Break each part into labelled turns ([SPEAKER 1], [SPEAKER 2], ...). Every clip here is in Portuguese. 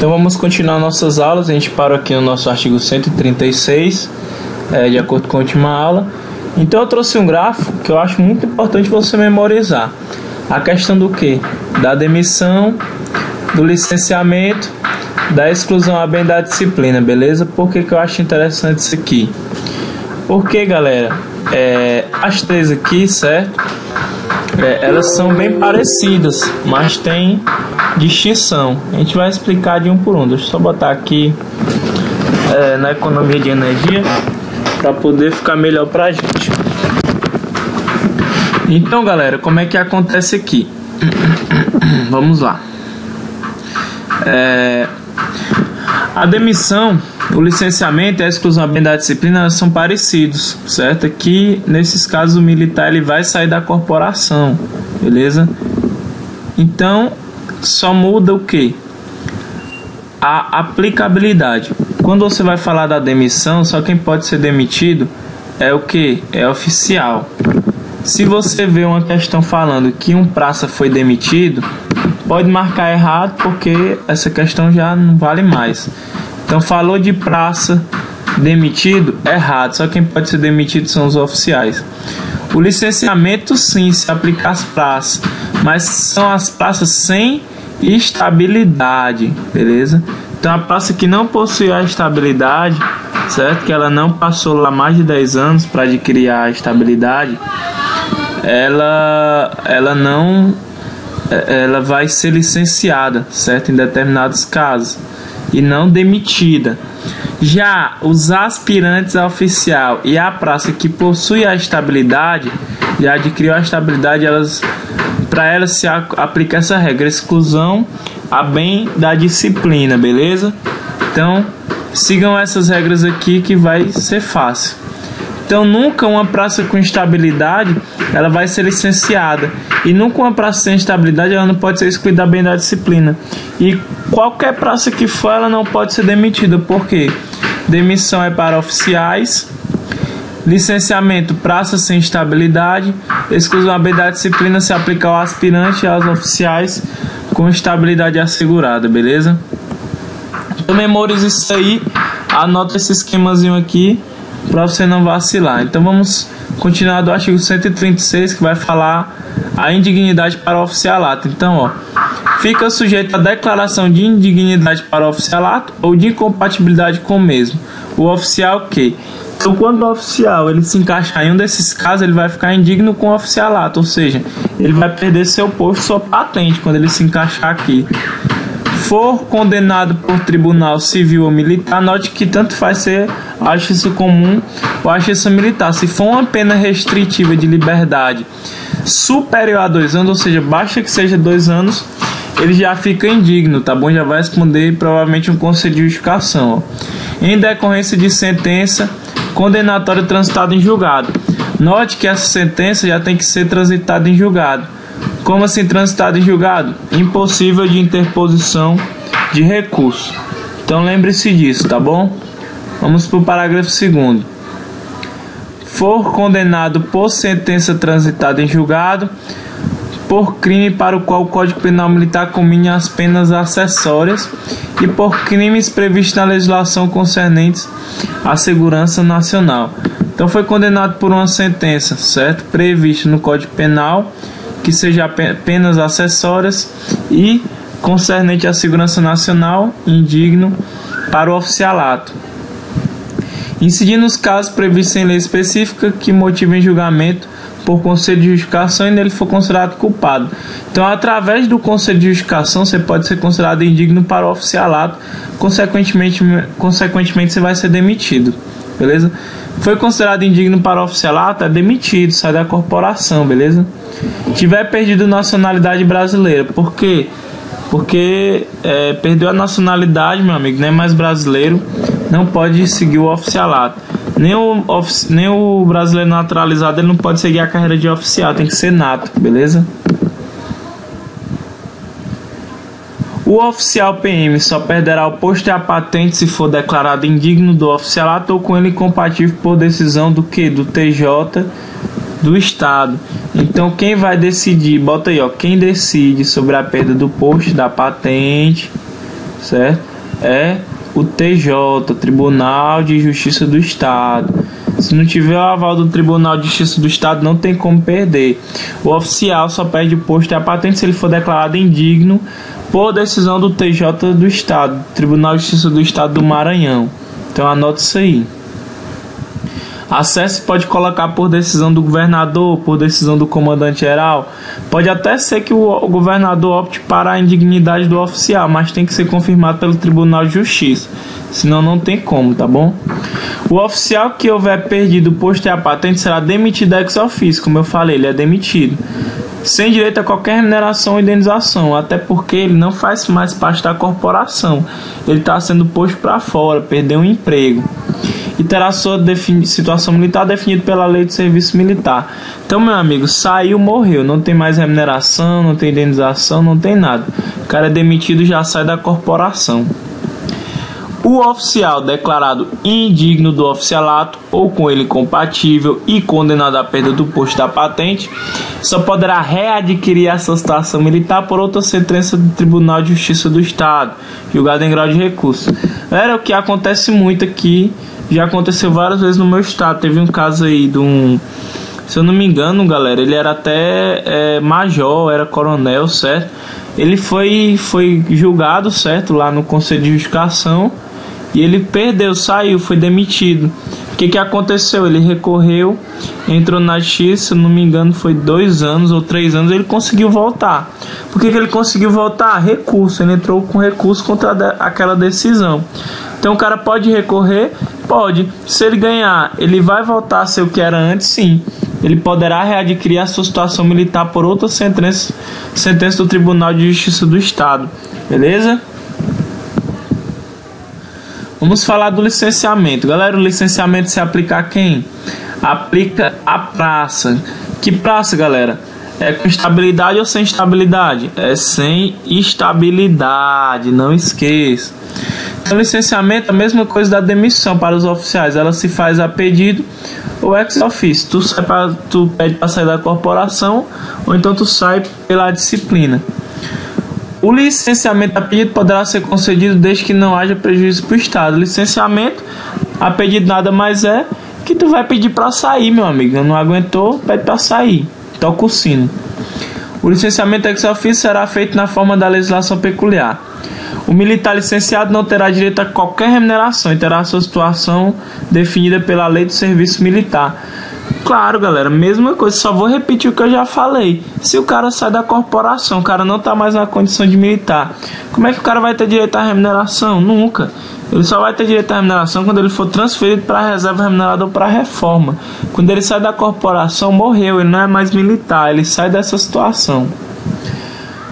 [SPEAKER 1] Então vamos continuar nossas aulas. A gente parou aqui no nosso artigo 136, de acordo com a última aula. Então eu trouxe um gráfico que eu acho muito importante você memorizar. A questão do que? Da demissão, do licenciamento, da exclusão a bem da disciplina, beleza? Por que eu acho interessante isso aqui? Porque, galera, as três aqui, certo? Elas são bem parecidas, mas tem distinção. A gente vai explicar de um por um. Deixa eu só botar aqui na economia de energia para poder ficar melhor para a gente. Então, galera, como é que acontece aqui? Vamos lá. A demissão, o licenciamento e a exclusão da disciplina são parecidos, certo? Aqui, nesses casos, o militar ele vai sair da corporação, beleza? Então, só muda o que? A aplicabilidade. Quando você vai falar da demissão, só quem pode ser demitido é o que? É oficial. Se você vê uma questão falando que um praça foi demitido, pode marcar errado porque essa questão já não vale mais. Então falou de praça demitido, errado. Só quem pode ser demitido são os oficiais. O licenciamento sim se aplica às praças, mas são as praças sem estabilidade, beleza? Então a praça que não possui a estabilidade, certo? Que ela não passou lá mais de 10 anos para adquirir a estabilidade, ela vai ser licenciada, certo? Em determinados casos, e não demitida. Já os aspirantes a oficial e a praça que possui a estabilidade, já adquiriu a estabilidade, para elas se aplica essa regra, exclusão a bem da disciplina, beleza? Então sigam essas regras aqui que vai ser fácil. Então nunca uma praça com estabilidade ela vai ser licenciada, e nunca uma praça sem estabilidade ela não pode ser excluída bem da disciplina, e qualquer praça que for ela não pode ser demitida. Por quê? Demissão é para oficiais, licenciamento praça sem estabilidade, exclusão bem da disciplina se aplica ao aspirante e aos oficiais com estabilidade assegurada, beleza? Então memorize isso aí, anota esse esquemazinho aqui para você não vacilar. Então vamos continuar do artigo 136, que vai falar a indignidade para o oficialato. Então, fica sujeito à declaração de indignidade para o oficialato ou de incompatibilidade com o mesmo o oficial que... Então, quando o oficial ele se encaixar em um desses casos, ele vai ficar indigno com o oficialato, ou seja, ele vai perder seu posto, sua patente, quando ele se encaixar aqui. For condenado por tribunal civil ou militar, note que tanto faz ser a justiça comum ou a justiça militar. Se for uma pena restritiva de liberdade superior a 2 anos, ou seja, basta que seja 2 anos, ele já fica indigno, tá bom? Já vai responder provavelmente um conselho de justificação. Em decorrência de sentença condenatória transitada em julgado. Note que essa sentença já tem que ser transitada em julgado. Como assim transitada em julgado? Impossível de interposição de recurso. Então lembre-se disso, tá bom? Vamos para o parágrafo 2º. For condenado por sentença transitada em julgado por crime para o qual o Código Penal Militar combine as penas acessórias e por crimes previstos na legislação concernentes à segurança nacional. Então foi condenado por uma sentença, certo? Prevista no Código Penal, que seja penas acessórias e concernente à segurança nacional, indigno para o oficialato. Incidindo os casos previstos em lei específica que motivem julgamento por conselho de justificação e nele for considerado culpado. Então, através do conselho de justificação, você pode ser considerado indigno para o oficialato, consequentemente você vai ser demitido, beleza? Foi considerado indigno para o oficialato, é demitido, sai da corporação, beleza? Tiver perdido nacionalidade brasileira, por quê? Porque perdeu a nacionalidade, meu amigo, não é mais brasileiro, não pode seguir o oficialato. Nem o brasileiro naturalizado ele não pode seguir a carreira de oficial, tem que ser nato, beleza? O oficial PM só perderá o posto e a patente se for declarado indigno do oficialato ou com ele incompatível por decisão do que? Do TJ do Estado. Então quem vai decidir, bota aí, quem decide sobre a perda do posto, da patente, certo? É o TJ, Tribunal de Justiça do Estado. Se não tiver o aval do Tribunal de Justiça do Estado, não tem como perder. O oficial só perde o posto e a patente se ele for declarado indigno por decisão do TJ do Estado, Tribunal de Justiça do Estado do Maranhão. Então anota isso aí. Acesso pode colocar por decisão do governador, por decisão do comandante-geral. Pode até ser que o governador opte para a indignidade do oficial, mas tem que ser confirmado pelo Tribunal de Justiça. Senão não tem como, tá bom? O oficial que houver perdido o posto e a patente será demitido ex officio, como eu falei, ele é demitido. Sem direito a qualquer remuneração ou indenização, até porque ele não faz mais parte da corporação. Ele está sendo posto para fora, perdeu um emprego. E terá sua situação militar definida pela lei do serviço militar. Então, meu amigo, saiu, morreu. Não tem mais remuneração, não tem indenização, não tem nada. O cara é demitido e já sai da corporação. O oficial declarado indigno do oficialato ou com ele incompatível e condenado à perda do posto da patente só poderá readquirir essa situação militar por outra sentença do Tribunal de Justiça do Estado, julgado em grau de recurso. Era o que acontece muito aqui, já aconteceu várias vezes no meu estado. Teve um caso aí de um, se eu não me engano, galera, ele era até major, era coronel, certo? Ele foi julgado, certo, lá no Conselho de Justificação. E ele perdeu, saiu, foi demitido. O que aconteceu? Ele recorreu, entrou na justiça, se não me engano foi 2 anos ou 3 anos, ele conseguiu voltar. Por que ele conseguiu voltar? Recurso, ele entrou com recurso contra aquela decisão. Então o cara pode recorrer? Pode. Se ele ganhar, ele vai voltar a ser o que era antes? Sim. Ele poderá readquirir a sua situação militar por outra sentença do Tribunal de Justiça do Estado. Beleza? Vamos falar do licenciamento. Galera, o licenciamento se aplica a quem? Aplica a praça. Que praça, galera? É com estabilidade ou sem estabilidade? É sem estabilidade, não esqueça. Então, licenciamento é a mesma coisa da demissão para os oficiais. Ela se faz a pedido ou ex officio. Tu pede para sair da corporação ou então tu sai pela disciplina. O licenciamento a pedido poderá ser concedido desde que não haja prejuízo para o Estado. Licenciamento a pedido nada mais é que tu vai pedir para sair, meu amigo. Não aguentou, pede para sair. Toca o sino. O licenciamento ex officio será feito na forma da legislação peculiar. O militar licenciado não terá direito a qualquer remuneração e terá sua situação definida pela lei do serviço militar. Claro, galera, mesma coisa, só vou repetir o que eu já falei. Se o cara sai da corporação, o cara não está mais na condição de militar, como é que o cara vai ter direito à remuneração? Nunca. Ele só vai ter direito à remuneração quando ele for transferido para a reserva remunerada ou para a reforma. Quando ele sai da corporação, morreu, ele não é mais militar, ele sai dessa situação.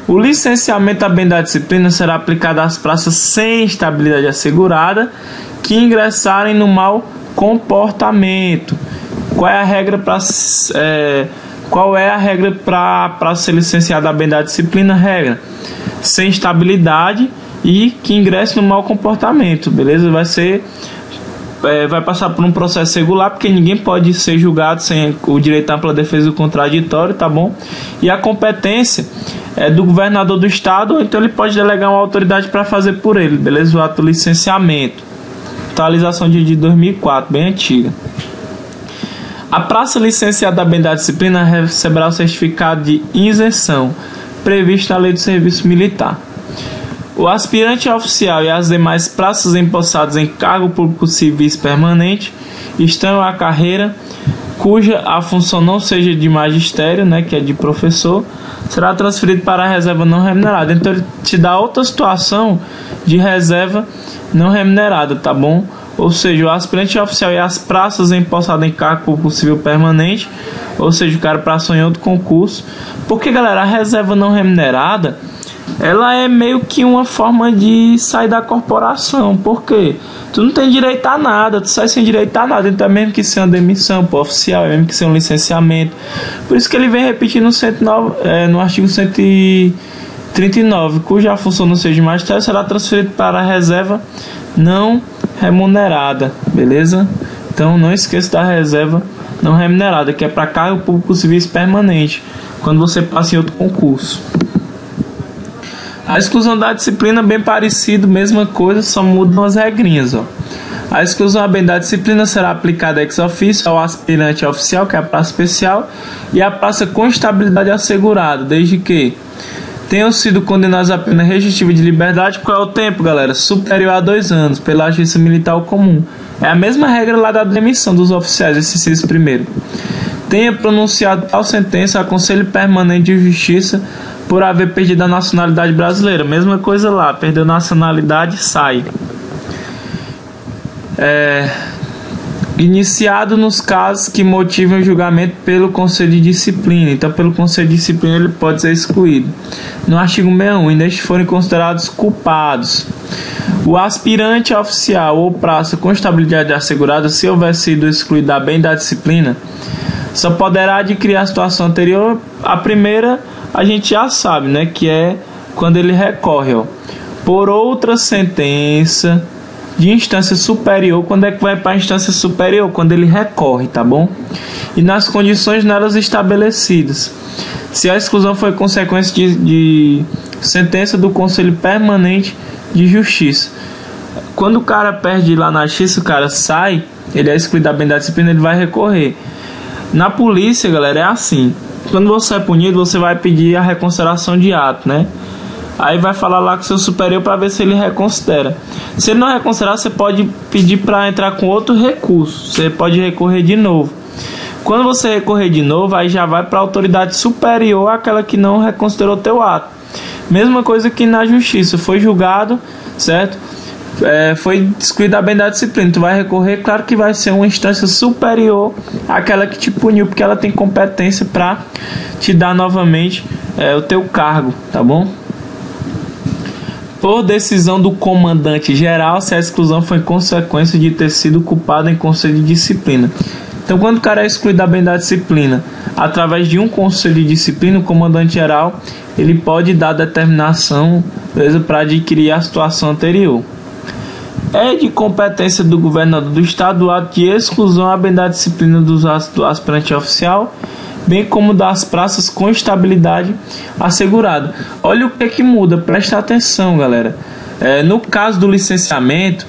[SPEAKER 1] O licenciamento a bem da disciplina será aplicado às praças sem estabilidade assegurada que ingressarem no mau comportamento. Qual é a regra para ser licenciado a bem da disciplina? Regra: sem estabilidade e que ingresse no mau comportamento, beleza? Vai passar por um processo regular, porque ninguém pode ser julgado sem o direito à ampla defesa do contraditório, tá bom? E a competência é do governador do estado, então ele pode delegar uma autoridade para fazer por ele, beleza? O ato do licenciamento, atualização de 2004, bem antiga. A praça licenciada a bem da disciplina receberá o certificado de isenção previsto na Lei do Serviço Militar. O aspirante oficial e as demais praças empossadas em cargo público civis permanente estão à carreira cuja a função não seja de magistério, né, que é de professor, será transferido para a reserva não remunerada. Então ele te dá outra situação de reserva não remunerada, tá bom? Ou seja, o aspirante oficial e as praças empossadas em cargo público civil permanente, ou seja, o cara passou em outro concurso. Porque, galera, a reserva não remunerada, ela é meio que uma forma de sair da corporação. Por quê? Tu não tem direito a nada, tu sai sem direito a nada. Então é mesmo que ser uma demissão pro oficial, é mesmo que ser um licenciamento. Por isso que ele vem repetir no artigo 139, cuja função não seja de magistério, será transferido para a reserva não remunerada, beleza? Então não esqueça da reserva não remunerada, que é para cargo público civil permanente, quando você passa em outro concurso. A exclusão da disciplina, bem parecido, mesma coisa, só mudam as regrinhas, ó. A exclusão bem da disciplina será aplicada ex officio ao aspirante oficial, que é a praça especial, e a praça com estabilidade assegurada, desde que tenham sido condenados a pena restritiva de liberdade. Qual é o tempo, galera? Superior a 2 anos, pela justiça militar comum. É a mesma regra lá da demissão dos oficiais, esse inciso primeiro. Tenha pronunciado tal sentença a Conselho Permanente de Justiça por haver perdido a nacionalidade brasileira. Mesma coisa lá, perdeu a nacionalidade, sai. Iniciado nos casos que motivam o julgamento pelo Conselho de Disciplina. Então, pelo Conselho de Disciplina, ele pode ser excluído. No artigo 61, e nestes forem considerados culpados, o aspirante oficial ou praça com estabilidade assegurada, se houver sido excluído da bem da disciplina, só poderá adquirir a situação anterior. A primeira, a gente já sabe, né, que é quando ele recorre, ó, por outra sentença de instância superior. Quando é que vai para a instância superior? Quando ele recorre, tá bom? E nas condições nelas estabelecidas. Se a exclusão foi consequência de sentença do Conselho Permanente de Justiça. Quando o cara perde lá na justiça, o cara sai, ele é excluído da bem da disciplina, ele vai recorrer. Na polícia, galera, é assim. Quando você é punido, você vai pedir a reconsideração de ato, né? Aí vai falar lá com o seu superior para ver se ele reconsidera. Se ele não reconsiderar, você pode pedir para entrar com outro recurso. Você pode recorrer de novo. Quando você recorrer de novo, aí já vai para a autoridade superior àquela que não reconsiderou teu ato. Mesma coisa que na justiça. Foi julgado, certo? Foi excluído da bem da disciplina. Tu vai recorrer, claro que vai ser uma instância superior àquela que te puniu, porque ela tem competência para te dar novamente o teu cargo, tá bom? Por decisão do comandante geral, se a exclusão foi consequência de ter sido culpado em conselho de disciplina. Então, quando o cara é excluído da bem da disciplina através de um conselho de disciplina, o comandante geral ele pode dar determinação para adquirir a situação anterior. É de competência do governador do estado o ato de exclusão à bem da disciplina do aspirante oficial, bem como das praças com estabilidade assegurada. Olha o que muda, presta atenção, galera. No caso do licenciamento,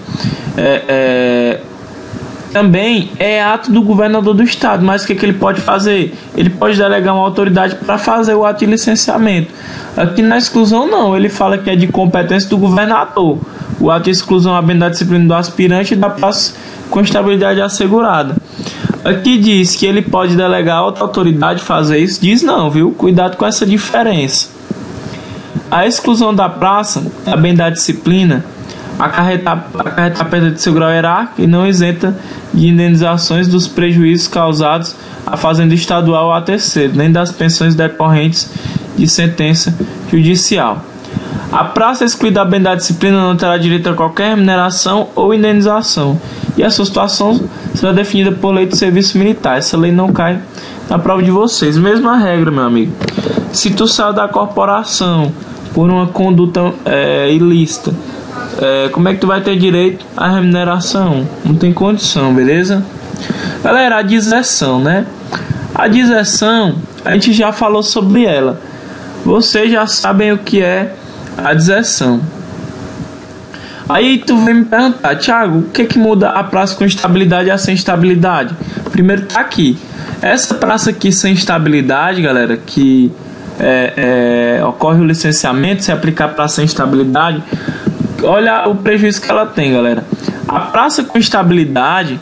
[SPEAKER 1] também é ato do governador do estado, mas o que ele pode fazer? Ele pode delegar uma autoridade para fazer o ato de licenciamento. Aqui na exclusão não, ele fala que é de competência do governador. O ato de exclusão à bem da disciplina do aspirante e da praça com estabilidade assegurada. Aqui diz que ele pode delegar a outra autoridade fazer isso. Diz não, viu? Cuidado com essa diferença. A exclusão da praça, a bem da disciplina, acarreta perda de seu grau hierárquico e não isenta de indenizações dos prejuízos causados à fazenda estadual ou a terceiro, nem das pensões decorrentes de sentença judicial. A praça excluída da bem da disciplina não terá direito a qualquer remuneração ou indenização, e a sua situação será definida por lei do serviço militar. Essa lei não cai na prova de vocês. Mesma regra, meu amigo. Se tu saiu da corporação por uma conduta ilícita, como é que tu vai ter direito à remuneração? Não tem condição, beleza? Galera, a deserção, né? A deserção, a gente já falou sobre ela. Vocês já sabem o que é a deserção. Aí tu vem me perguntar, Thiago, o que muda a praça com estabilidade e a sem estabilidade? Primeiro tá aqui. Essa praça aqui sem estabilidade, galera, que ocorre o licenciamento, se aplicar para sem estabilidade, olha o prejuízo que ela tem, galera. A praça com estabilidade,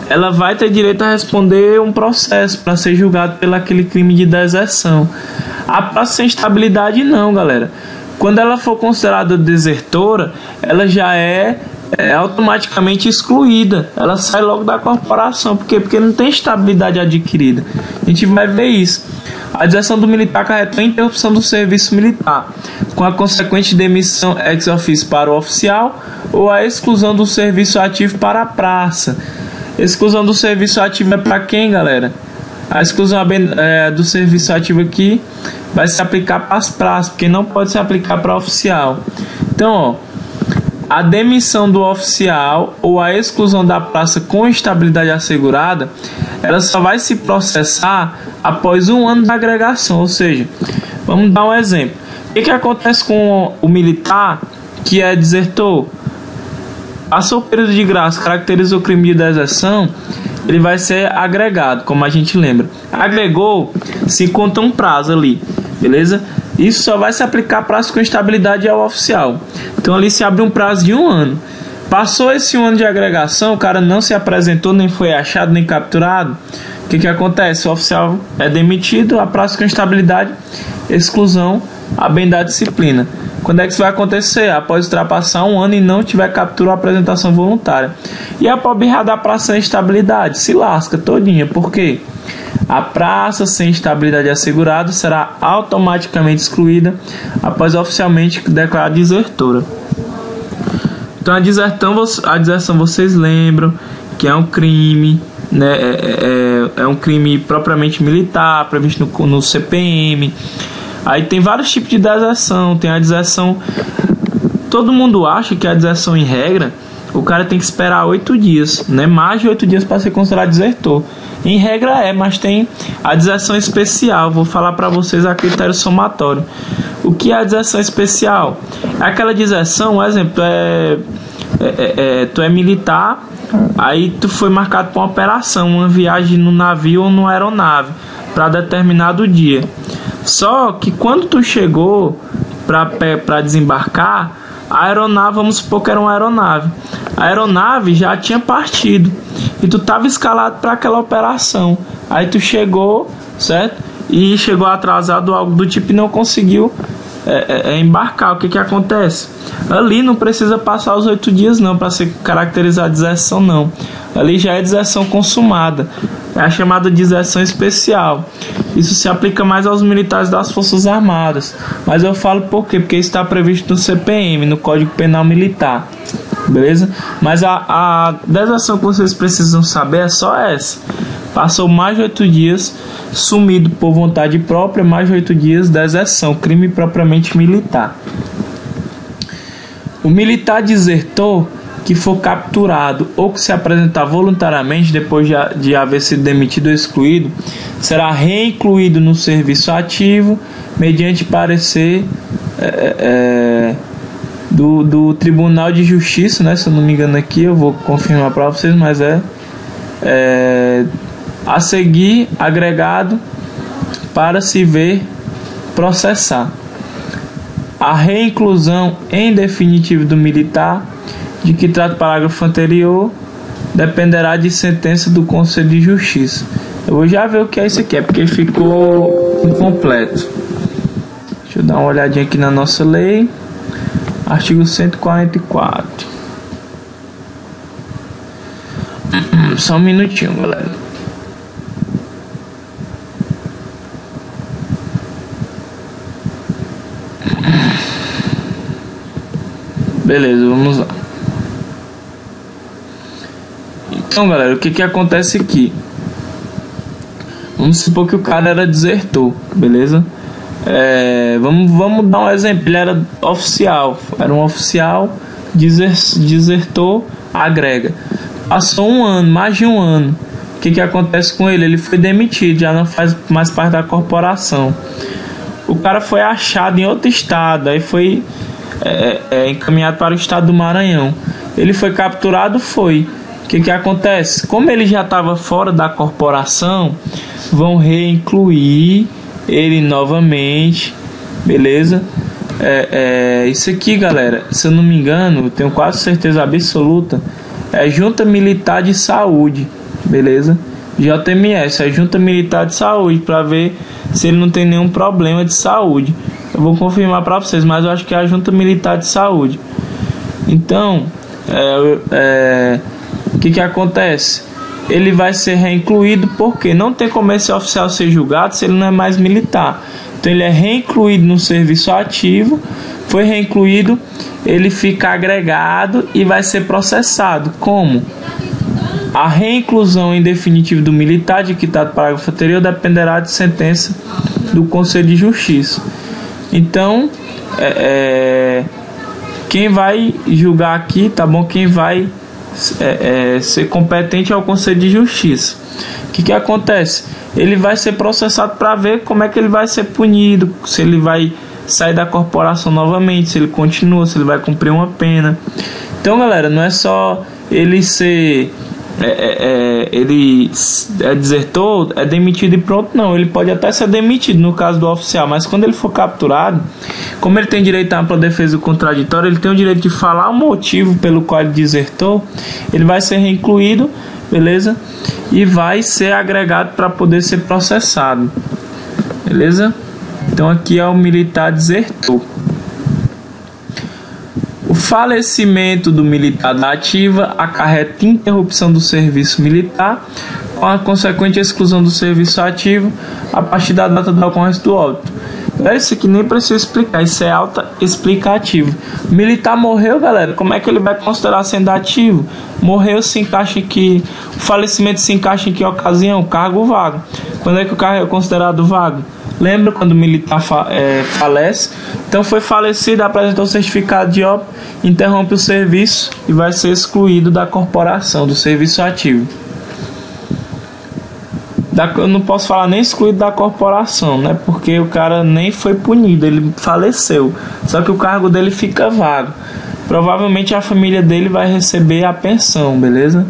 [SPEAKER 1] ela vai ter direito a responder um processo para ser julgado pelo aquele crime de deserção. A praça sem estabilidade não, galera. Quando ela for considerada desertora, ela já é automaticamente excluída. Ela sai logo da corporação. Por quê? Porque não tem estabilidade adquirida. A gente vai ver isso. A deserção do militar acarretou a interrupção do serviço militar, com a consequente demissão ex officio para o oficial ou a exclusão do serviço ativo para a praça. Exclusão do serviço ativo é para quem, galera? A exclusão do serviço ativo aqui vai se aplicar para as praças, porque não pode se aplicar para oficial. Então, ó, a demissão do oficial ou a exclusão da praça com estabilidade assegurada, ela só vai se processar após 1 ano da agregação. Ou seja, vamos dar um exemplo. que acontece com o militar que é desertor? Passou o período de graça, caracteriza o crime de deserção, ele vai ser agregado, como a gente lembra. Agregou, se conta um prazo ali, beleza? Isso só vai se aplicar prazo com estabilidade ao oficial. Então ali se abre um prazo de 1 ano. Passou esse 1 ano de agregação, o cara não se apresentou, nem foi achado, nem capturado. O que acontece? O oficial é demitido, a prazo com estabilidade, exclusão, a bem da disciplina. Quando é que isso vai acontecer? Após ultrapassar 1 ano e não tiver captura ou apresentação voluntária. E a pobre da praça sem estabilidade se lasca todinha. Por quê? A praça sem estabilidade assegurada será automaticamente excluída após oficialmente declarada desertora. Então a deserção vocês lembram que é um crime, né? É um crime propriamente militar, previsto no CPM. Aí tem vários tipos de deserção. Tem a deserção... Todo mundo acha que a deserção em regra, o cara tem que esperar 8 dias, né? Mais de 8 dias para ser considerado desertor. Em regra mas tem a deserção especial. Vou falar para vocês a critério somatório. O que é a deserção especial? É aquela deserção, um exemplo, tu é militar, aí tu foi marcado para uma operação, uma viagem no navio ou numa aeronave para determinado dia. Só que quando tu chegou para desembarcar, a aeronave, vamos supor que era uma aeronave, a aeronave já tinha partido e tu estava escalado para aquela operação. Aí tu chegou, certo? E chegou atrasado, algo do tipo, e não conseguiu embarcar. O que acontece? Ali não precisa passar os 8 dias não para ser caracterizada deserção, não. Ali já é deserção consumada, é a chamada deserção especial. Isso se aplica mais aos militares das Forças Armadas, mas eu falo por quê? Porque isso está previsto no CPM, no Código Penal Militar, beleza? Mas a deserção que vocês precisam saber é só essa: passou mais de 8 dias, sumido por vontade própria, mais de 8 dias, deserção, crime propriamente militar. O militar desertor que for capturado ou que se apresentar voluntariamente depois de haver sido demitido ou excluído, será reincluído no serviço ativo mediante parecer do Tribunal de Justiça, né? Se eu não me engano aqui, eu vou confirmar para vocês, mas a seguir agregado para se ver processar. A reinclusão em definitivo do militar, de que trata o parágrafo anterior, dependerá de sentença do Conselho de Justiça. Eu vou já ver o que é isso aqui, porque ficou incompleto. Deixa eu dar uma olhadinha aqui na nossa lei. Artigo 144. Só um minutinho, galera. Beleza, vamos lá. Então, galera, o que acontece aqui? Vamos supor que o cara era desertor, beleza? Vamos dar um exemplo. Ele era oficial, era um oficial, desertor, agrega. Passou 1 ano, mais de 1 ano. O que acontece com ele? Ele foi demitido, já não faz mais parte da corporação. O cara foi achado em outro estado, aí foi encaminhado para o estado do Maranhão. Ele foi capturado, foi. O que acontece? Como ele já estava fora da corporação, vão reincluir ele novamente, beleza? Isso aqui, galera, se eu não me engano, eu tenho quase certeza absoluta, é Junta Militar de Saúde, beleza? JMS, é Junta Militar de Saúde, para ver se ele não tem nenhum problema de saúde. Eu vou confirmar para vocês, mas eu acho que é a Junta Militar de Saúde. Então, o que acontece? Ele vai ser reincluído porque não tem como esse oficial ser julgado se ele não é mais militar. Então ele é reincluído no serviço ativo, foi reincluído, ele fica agregado e vai ser processado. Como? A reinclusão em definitivo do militar, de que está no parágrafo anterior, dependerá de sentença do Conselho de Justiça. Então, quem vai julgar aqui, tá bom? Quem vai ser competente é o Conselho de Justiça. O que acontece? Ele vai ser processado para ver como é que ele vai ser punido, se ele vai sair da corporação novamente, se ele continua, se ele vai cumprir uma pena. Então, galera, não é só ele ser ele é desertor, é demitido e pronto, não. Ele pode até ser demitido no caso do oficial, mas quando ele for capturado, como ele tem direito à ampla defesa contraditória, ele tem o direito de falar o motivo pelo qual ele desertou. Ele vai ser reincluído, beleza? E vai ser agregado para poder ser processado, beleza? Então aqui é o militar desertor. O falecimento do militar da ativa acarreta interrupção do serviço militar, com a consequente exclusão do serviço ativo a partir da data da ocorrência do óbito. Isso aqui nem precisa explicar, isso é auto-explicativo. O militar morreu, galera, como é que ele vai considerar sendo ativo? Morreu, se encaixa aqui, o falecimento se encaixa em que ocasião? Cargo vago. Quando é que o cargo é considerado vago? Lembra quando o militar falece? Então foi falecido, apresentou o certificado de óbito, interrompe o serviço e vai ser excluído da corporação, do serviço ativo. Eu não posso falar nem excluído da corporação, né? Porque o cara nem foi punido, ele faleceu. Só que o cargo dele fica vago. Provavelmente a família dele vai receber a pensão, beleza?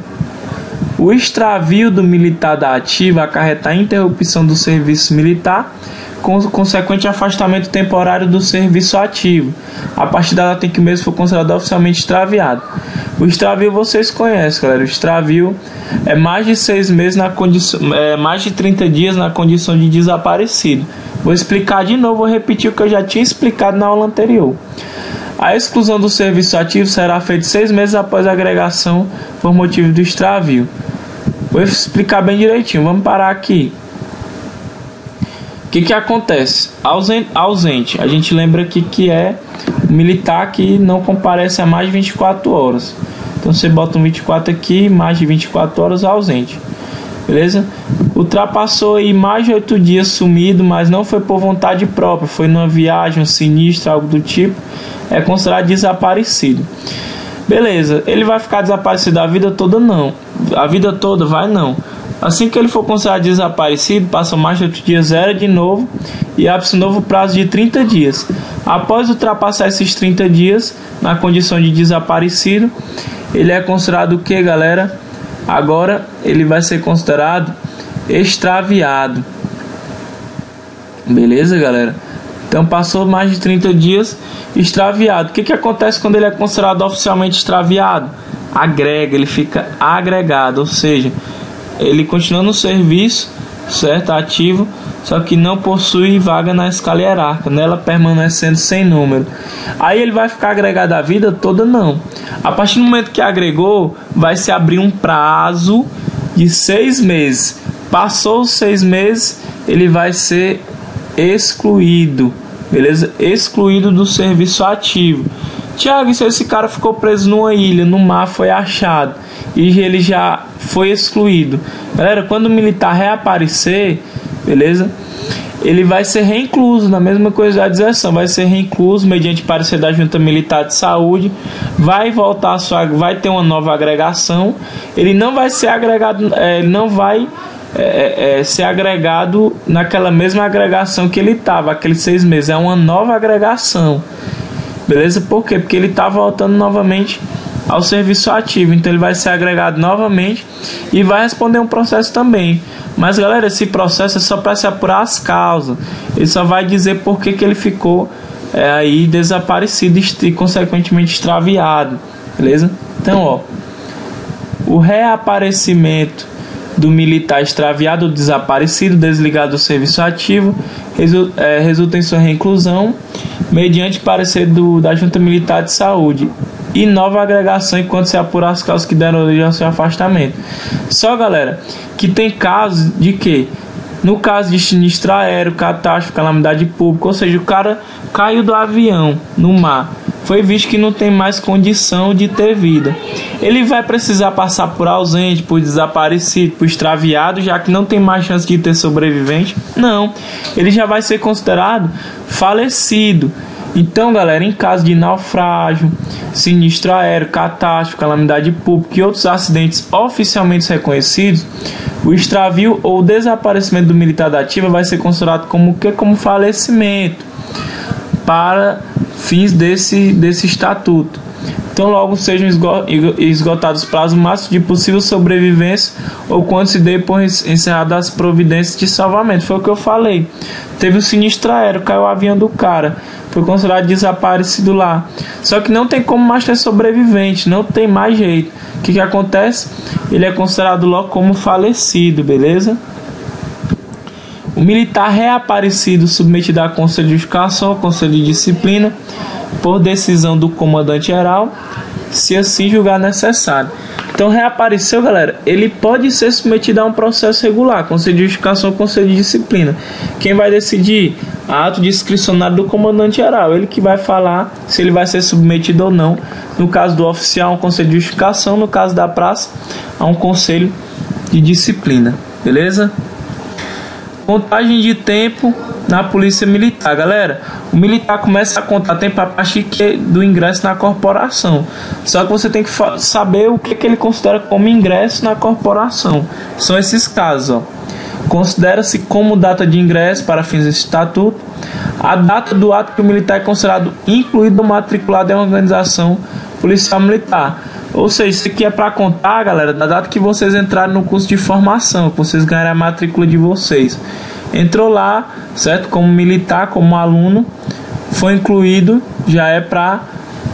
[SPEAKER 1] O extravio do militar da ativa acarreta a interrupção do serviço militar, com consequente afastamento temporário do serviço ativo, a partir da data em que o mesmo for considerado oficialmente extraviado. O extravio vocês conhecem, galera. O extravio é mais de 6 meses na condição, mais de 30 dias na condição de desaparecido. Vou explicar de novo, vou repetir o que eu já tinha explicado na aula anterior. A exclusão do serviço ativo será feita 6 meses após a agregação por motivo do extravio. Vou explicar bem direitinho, vamos parar aqui. O que acontece? Ausente, a gente lembra aqui que é o militar que não comparece a mais de 24 horas. Então você bota um 24 aqui, mais de 24 horas ausente. Beleza? Ultrapassou aí mais de 8 dias sumido, mas não foi por vontade própria, foi numa viagem, um sinistro, algo do tipo. É considerado desaparecido. Beleza, ele vai ficar desaparecido a vida toda? Não. A vida toda vai não. Assim que ele for considerado desaparecido, passa mais de 8 dias, zero de novo e abre-se um novo prazo de 30 dias. Após ultrapassar esses 30 dias, na condição de desaparecido, ele é considerado o que, galera? Agora ele vai ser considerado extraviado. Beleza, galera? Então passou mais de 30 dias, extraviado. O que acontece quando ele é considerado oficialmente extraviado? Agrega, ele fica agregado, ou seja, ele continua no serviço, certo, ativo, só que não possui vaga na escala hierárquica, nela permanecendo sem número. Aí ele vai ficar agregado a vida toda? Não. A partir do momento que agregou, vai se abrir um prazo de 6 meses. Passou os 6 meses, ele vai ser excluído, beleza? Excluído do serviço ativo. Tiago, e se esse cara ficou preso numa ilha, no mar, foi achado e ele já foi excluído? Galera, quando o militar reaparecer, beleza? Ele vai ser reincluso, na mesma coisa da deserção, vai ser reincluso mediante parecer da Junta Militar de Saúde, vai voltar vai ter uma nova agregação, ele não vai ser agregado, ele não vai ser agregado naquela mesma agregação que ele estava, aqueles 6 meses, é uma nova agregação, beleza? Por quê? Porque ele está voltando novamente ao serviço ativo, então ele vai ser agregado novamente e vai responder um processo também. Mas galera, esse processo é só para se apurar as causas, ele só vai dizer por que ele ficou aí desaparecido e consequentemente extraviado, beleza? Então, ó, o reaparecimento do militar extraviado ou desaparecido, desligado do serviço ativo, resulta em sua reinclusão mediante parecer da Junta Militar de Saúde e nova agregação enquanto se apurar as causas que deram origem ao seu afastamento. Só, galera, que tem casos de que, no caso de sinistro aéreo, catástrofe, calamidade pública, ou seja, o cara caiu do avião no mar, foi visto que não tem mais condição de ter vida, ele vai precisar passar por ausente, por desaparecido, por extraviado, já que não tem mais chance de ter sobrevivente? Não, ele já vai ser considerado falecido. Então, galera, em caso de naufrágio, sinistro aéreo, catástrofe, calamidade pública e outros acidentes oficialmente reconhecidos, o extravio ou desaparecimento do militar da ativa vai ser considerado como falecimento. para fins desse estatuto. Então, logo sejam esgotados os prazos máximos de possível sobrevivência ou quando se dê por encerradas as providências de salvamento. Foi o que eu falei. Teve um sinistro aéreo, caiu o avião do cara, foi considerado desaparecido lá. Só que não tem como mais ter sobrevivente, não tem mais jeito. O que acontece? Ele é considerado logo como falecido, beleza? O militar reaparecido submetido a conselho de justificação ou conselho de disciplina por decisão do comandante-geral, se assim julgar necessário. Então, reapareceu, galera, ele pode ser submetido a um processo regular, conselho de justificação ou conselho de disciplina. Quem vai decidir? Ato discricionário do comandante-geral. Ele que vai falar se ele vai ser submetido ou não. No caso do oficial, um conselho de justificação. No caso da praça, a um conselho de disciplina. Beleza? Contagem de tempo na polícia militar, galera. O militar começa a contar tempo a partir do ingresso na corporação. Só que você tem que saber o que ele considera como ingresso na corporação. São esses casos, ó. Considera-se como data de ingresso para fins desse estatuto a data do ato que o militar é considerado incluído ou matriculado em uma organização policial militar. Ou seja, isso aqui é para contar, galera, da data que vocês entraram no curso de formação, que vocês ganharam a matrícula de vocês. Entrou lá, certo? Como militar, como aluno, foi incluído, já é para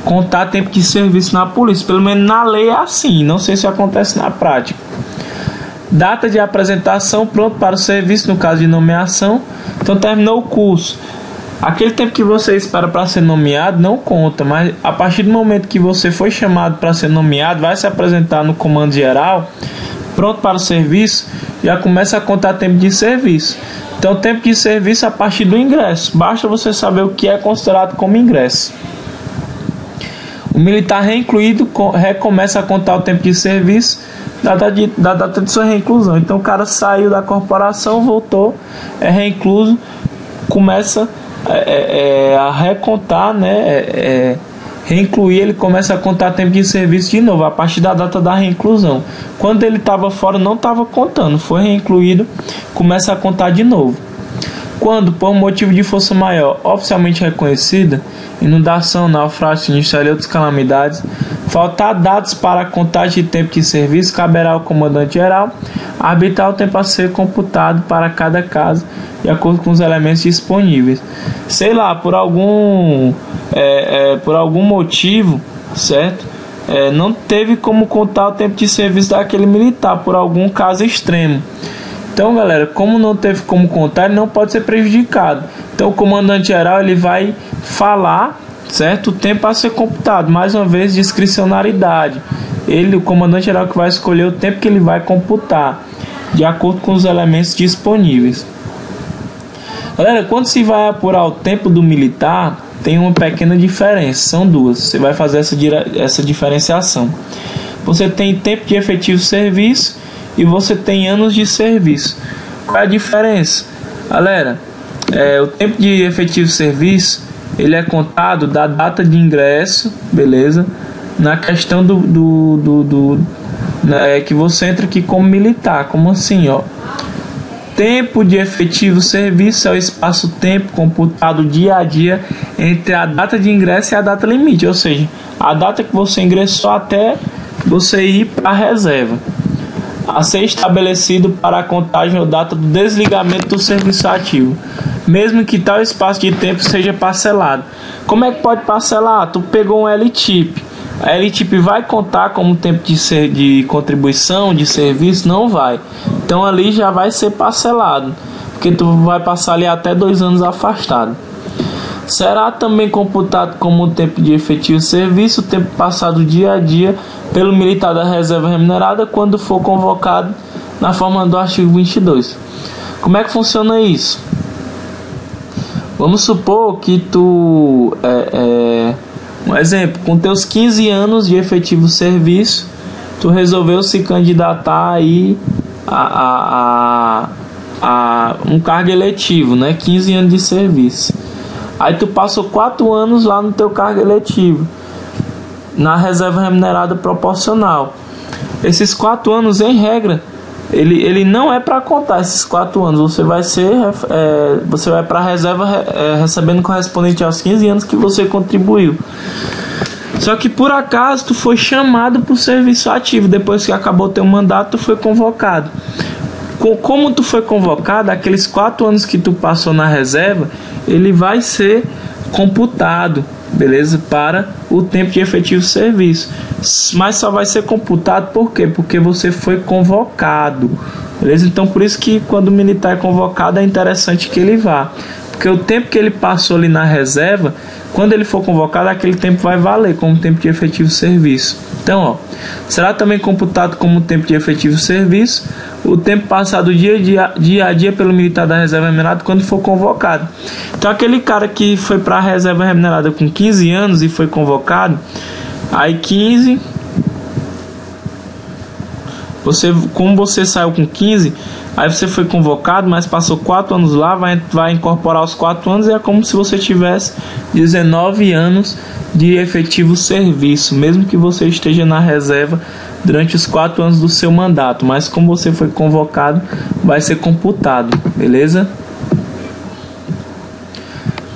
[SPEAKER 1] contar tempo de serviço na polícia. Pelo menos na lei é assim, não sei se acontece na prática. Data de apresentação, pronto para o serviço, no caso de nomeação. Então terminou o curso. Aquele tempo que você espera para ser nomeado não conta, mas a partir do momento que você foi chamado para ser nomeado, vai se apresentar no comando geral, pronto para o serviço, já começa a contar tempo de serviço. Então, tempo de serviço a partir do ingresso. Basta você saber o que é considerado como ingresso. O militar reincluído recomeça a contar o tempo de serviço da data de sua reinclusão. Então, o cara saiu da corporação, voltou, é reincluso, começa a recontar, né? Reincluir, ele começa a contar tempo de serviço de novo, a partir da data da reinclusão. Quando ele estava fora, não estava contando, foi reincluído, começa a contar de novo. Quando, por motivo de força maior oficialmente reconhecida, inundação, naufrágio, sinistro e outras calamidades, faltar dados para a contagem de tempo de serviço, caberá ao comandante-geral arbitrar o tempo a ser computado para cada caso, de acordo com os elementos disponíveis. Sei lá, por algum motivo, certo? Não teve como contar o tempo de serviço daquele militar, por algum caso extremo. Então, galera, como não teve como contar, ele não pode ser prejudicado. Então, o comandante-geral ele vai falar, certo? O tempo a ser computado. Mais uma vez, discricionariedade. O comandante-geral que vai escolher o tempo que ele vai computar, de acordo com os elementos disponíveis. Galera, quando se vai apurar o tempo do militar, tem uma pequena diferença. São duas. Você vai fazer essa diferenciação. Você tem tempo de efetivo serviço e você tem anos de serviço. Qual é a diferença? Galera, o tempo de efetivo serviço ele é contado da data de ingresso, beleza? Na questão que você entra aqui como militar. Como assim, ó? Tempo de efetivo serviço é o espaço-tempo computado dia a dia entre a data de ingresso e a data limite, ou seja, a data que você ingressou até você ir para a reserva, a ser estabelecido para a contagem ou data do desligamento do serviço ativo, mesmo que tal espaço de tempo seja parcelado. Como é que pode parcelar? Tu pegou um L-tip, a L-tip vai contar como tempo de contribuição, de serviço? Não vai. Então ali já vai ser parcelado, porque tu vai passar ali até 2 anos afastado. Será também computado como tempo de efetivo serviço, o tempo passado dia a dia pelo militar da reserva remunerada quando for convocado na forma do artigo 22. Como é que funciona isso? Vamos supor que tu, um exemplo, com teus 15 anos de efetivo serviço, tu resolveu se candidatar aí a um cargo eletivo, né? 15 anos de serviço. Aí tu passou 4 anos lá no teu cargo eletivo, na reserva remunerada proporcional. Esses 4 anos, em regra, ele não é para contar esses 4 anos. Você vai você vai para a reserva recebendo correspondente aos 15 anos que você contribuiu. Só que por acaso tu foi chamado para o serviço ativo, depois que acabou teu mandato, tu foi convocado. Como tu foi convocado, aqueles 4 anos que tu passou na reserva, ele vai ser computado, beleza? Para o tempo de efetivo serviço. Mas só vai ser computado por quê? Porque você foi convocado, beleza? Então por isso que quando o militar é convocado é interessante que ele vá. Porque o tempo que ele passou ali na reserva, quando ele for convocado, aquele tempo vai valer como tempo de efetivo serviço. Então, ó, será também computado como tempo de efetivo serviço o tempo passado dia a dia pelo militar da reserva remunerada quando for convocado. Então, aquele cara que foi para a reserva remunerada com 15 anos e foi convocado, aí 15, como você saiu com 15, aí você foi convocado, mas passou 4 anos lá, vai incorporar os 4 anos e é como se você tivesse 19 anos de efetivo serviço, mesmo que você esteja na reserva durante os 4 anos do seu mandato, mas como você foi convocado, vai ser computado, beleza?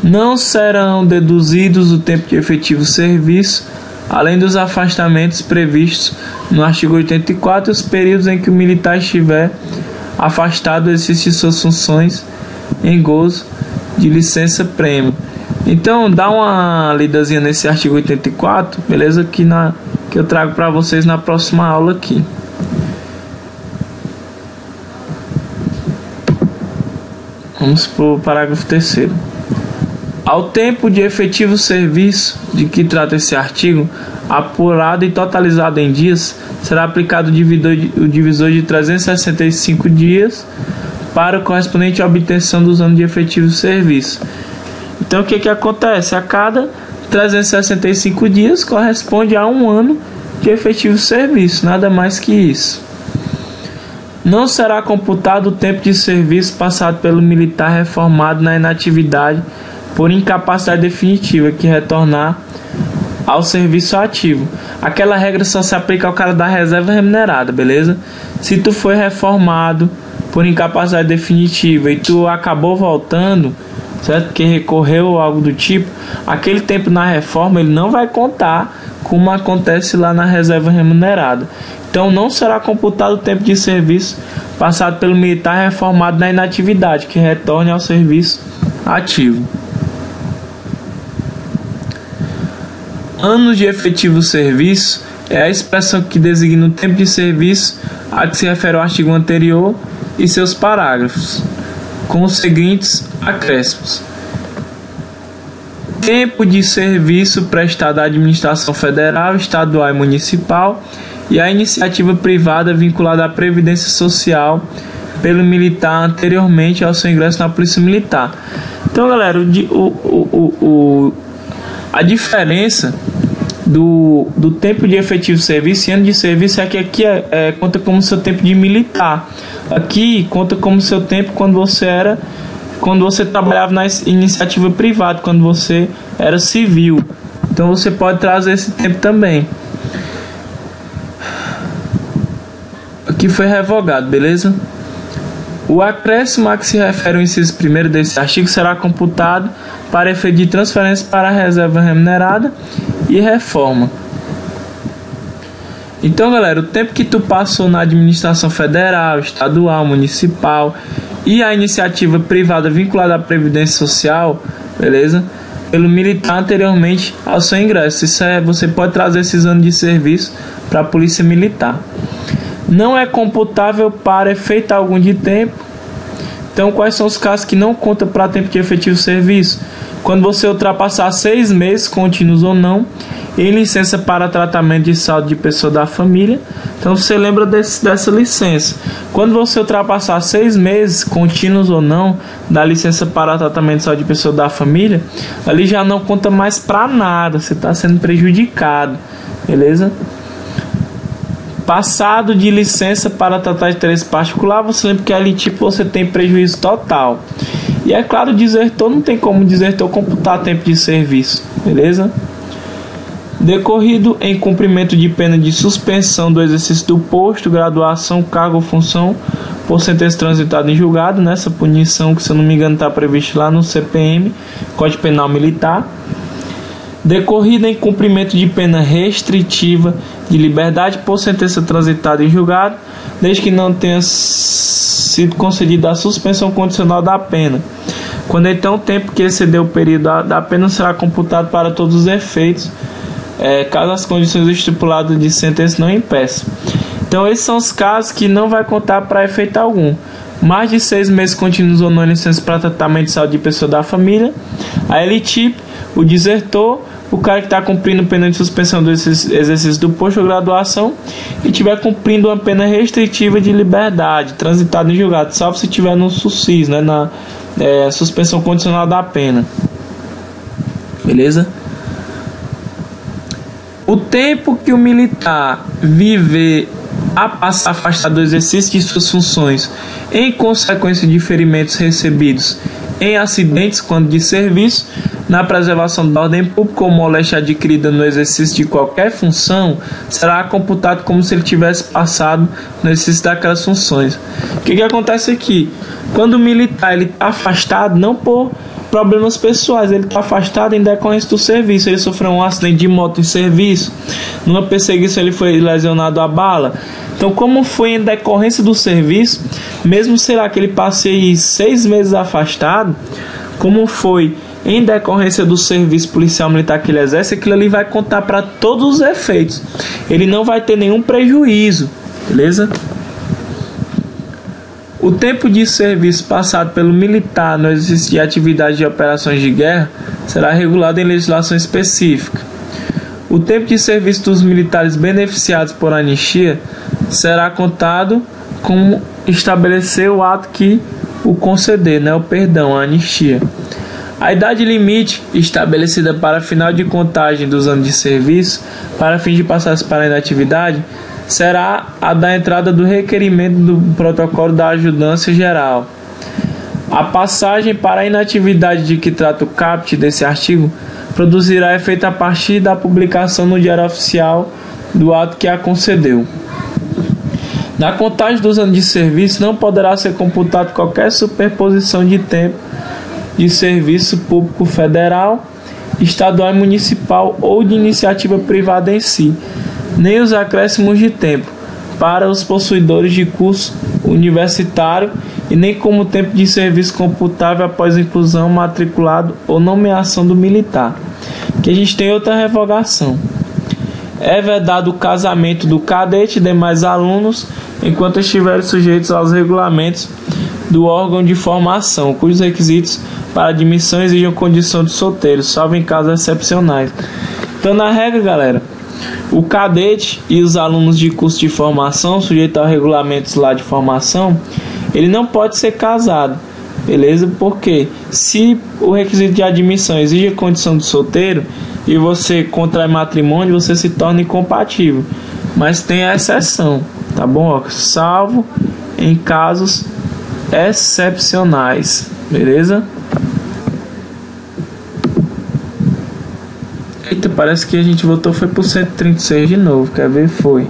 [SPEAKER 1] Não serão deduzidos o tempo de efetivo serviço, além dos afastamentos previstos no artigo 84, os períodos em que o militar estiver afastado do exercício de suas funções em gozo de licença-prêmio. Então, dá uma lidazinha nesse artigo 84, beleza? Que eu trago para vocês na próxima aula aqui. Vamos para o parágrafo 3º. Ao tempo de efetivo serviço de que trata esse artigo, apurado e totalizado em dias, será aplicado o divisor de 365 dias para o correspondente à obtenção dos anos de efetivo serviço. Então, o que acontece? A cada 365 dias corresponde a 1 ano de efetivo serviço, nada mais que isso. Não será computado o tempo de serviço passado pelo militar reformado na inatividade por incapacidade definitiva que retornar ao serviço ativo. Aquela regra só se aplica ao cara da reserva remunerada, beleza? Se tu foi reformado por incapacidade definitiva e tu acabou voltando, certo? Que recorreu ou algo do tipo, aquele tempo na reforma ele não vai contar como acontece lá na reserva remunerada. Então não será computado o tempo de serviço passado pelo militar reformado na inatividade que retorne ao serviço ativo. Anos de efetivo serviço é a expressão que designa o tempo de serviço a que se refere o artigo anterior e seus parágrafos, com os seguintes acréscimos: tempo de serviço prestado à administração federal, estadual e municipal e à iniciativa privada vinculada à Previdência Social pelo militar anteriormente ao seu ingresso na Polícia Militar. Então, galera, a diferença do tempo de efetivo serviço e ano de serviço é que aqui conta como seu tempo de militar. Aqui conta como seu tempo quando você trabalhava na iniciativa privada, quando você era civil. Então você pode trazer esse tempo também. Aqui foi revogado, beleza? O acréscimo a que se refere o inciso 1º desse artigo será computado para efeito de transferência para a reserva remunerada e reforma. Então, galera, o tempo que tu passou na administração federal, estadual, municipal e a iniciativa privada vinculada à Previdência Social, beleza? Pelo militar anteriormente ao seu ingresso. Você pode trazer esses anos de serviço para a Polícia Militar. Não é computável para efeito algum de tempo. Então, quais são os casos que não contam para tempo de efetivo serviço? Quando você ultrapassar 6 meses, contínuos ou não, em licença para tratamento de saúde de pessoa da família. Então, você lembra dessa licença. Quando você ultrapassar 6 meses, contínuos ou não, da licença para tratamento de saúde de pessoa da família, ali já não conta mais para nada. Você está sendo prejudicado, beleza? Passado de licença para tratar de interesse particular, você lembra que ali tipo você tem prejuízo total. E é claro, desertor não tem como desertor computar tempo de serviço, beleza? Decorrido em cumprimento de pena de suspensão do exercício do posto, graduação, cargo ou função por sentença transitada em julgado, nessa punição que, se eu não me engano, está prevista lá no CPM, Código Penal Militar. Decorrido em cumprimento de pena restritiva de liberdade por sentença transitada em julgado, desde que não tenha sido concedida a suspensão condicional da pena. Quando então o tempo que excedeu o período da pena será computado para todos os efeitos, caso as condições estipuladas de sentença não impeçam. Então esses são os casos que não vai contar para efeito algum. Mais de 6 meses contínuos ou não em licença para tratamento de saúde de pessoa da família, a LTIP, o desertor, o cara que está cumprindo pena de suspensão do exercício do posto ou graduação e estiver cumprindo uma pena restritiva de liberdade, transitado em julgado, salvo se estiver no SUSIS, né, na suspensão condicional da pena. Beleza? O tempo que o militar viver afastado do exercício de suas funções em consequência de ferimentos recebidos em acidentes quando de serviço, na preservação da ordem pública ou moléstia adquirida no exercício de qualquer função, será computado como se ele tivesse passado no exercício daquelas funções. O que acontece aqui? Quando o militar está afastado, não por problemas pessoais, ele está afastado em decorrência do serviço, ele sofreu um acidente de moto em serviço, numa perseguição ele foi lesionado a bala. Então, como foi em decorrência do serviço, mesmo será que ele passe 6 meses afastado, como foi em decorrência do serviço policial militar que ele exerce, aquilo ali vai contar para todos os efeitos. Ele não vai ter nenhum prejuízo, beleza? O tempo de serviço passado pelo militar no exercício de atividades de operações de guerra será regulado em legislação específica. O tempo de serviço dos militares beneficiados por anistia será contado como estabelecer o ato que o conceder, né, o perdão, a anistia. A idade limite estabelecida para final de contagem dos anos de serviço para fim de passagem para a inatividade será a da entrada do requerimento do protocolo da ajudância geral. A passagem para a inatividade de que trata o caput desse artigo produzirá efeito a partir da publicação no Diário Oficial do ato que a concedeu. Na contagem dos anos de serviço não poderá ser computado qualquer superposição de tempo de serviço público federal, estadual e municipal ou de iniciativa privada em si, nem os acréscimos de tempo para os possuidores de curso universitário e nem como tempo de serviço computável após inclusão, matriculado ou nomeação do militar. Que a gente tem outra revogação. É vedado o casamento do cadete e demais alunos enquanto estiverem sujeitos aos regulamentos do órgão de formação, cujos requisitos para admissão exigem condição de solteiro, salvo em casos excepcionais. Então, na regra, galera, o cadete e os alunos de curso de formação, sujeitos aos regulamentos lá de formação, ele não pode ser casado, beleza? Porque se o requisito de admissão exige a condição de solteiro e você contrai matrimônio, você se torna incompatível. Mas tem a exceção, tá bom? Salvo em casos excepcionais, beleza? Eita, parece que a gente voltou foi pro 136 de novo, quer ver? Foi.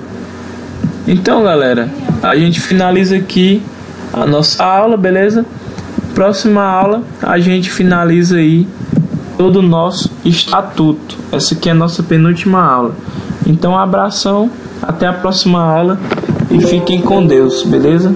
[SPEAKER 1] Então, galera, a gente finaliza aqui a nossa aula, beleza? Próxima aula a gente finaliza aí todo o nosso estatuto. Essa aqui é a nossa penúltima aula. Então, um abração, até a próxima aula e fiquem com Deus, beleza?